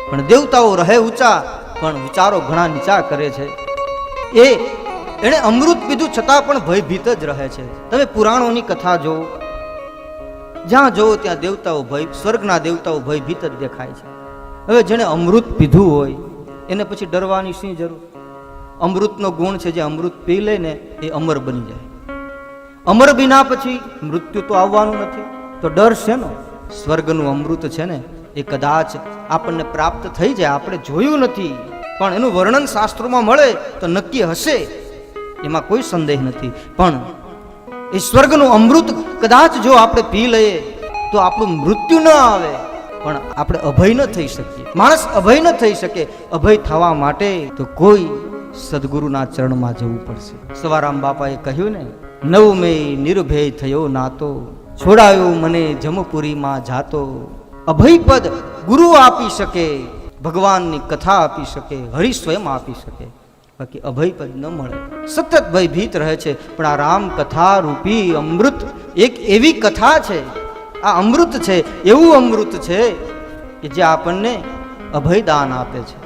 પણ દેવતાઓ રહે ઊંચા પણ વિચારો ઘણા નીચા કરે છે. એણે અમૃત પીધું છતાં પણ ભયભીત જ રહે છે. તમે પુરાણોની કથા જુઓ, જ્યાં જુઓ ત્યાં દેવતાઓ સ્વર્ગના દેવતાઓ ભયભીત જ દેખાય છે. હવે જેણે અમૃત પીધું હોય એને પછી ડરવાની શી જરૂર? અમૃતનો ગુણ છે, જે અમૃત પી લે ને એ અમર બની જાય. અમર બીના પછી મૃત્યુ તો આવવાનું નથી, તો ડર શેનો? સ્વર્ગનું અમૃત છે ને એ કદાચ આપણને પ્રાપ્ત થઈ જાય, આપણે જોયું નથી, પણ એનું વર્ણન શાસ્ત્રોમાં મળે તો નક્કી હશે, એમાં કોઈ સંદેહ નથી. પણ એ સ્વર્ગનું અમૃત કદાચ જો આપણે પી લઈએ તો આપણું મૃત્યુ ન આવે, પણ આપણે અભય ન થઈ શકીએ. માણસ અભય ન થઈ શકે. અભય થવા માટે તો કોઈ સદગુરુના ચરણમાં જવું પડશે. સવારામ બાપાએ કહ્યું ને, નવ મે નિર્ભય થયો નાતો, છોડાયો મને જમપુરીમાં જાતો. અભય પદ ગુરુ આપી શકે, ભગવાનની કથા આપી શકે, હરિ સ્વયં આપી શકે, બાકી અભય પદ ન મળે. સતત ભયભીત રહે છે. પણ આ રામ કથા રૂપી અમૃત એક એવી કથા છે, આ અમૃત છે, એવું અમૃત છે કે જે આપણને અભય દાન આપે છે.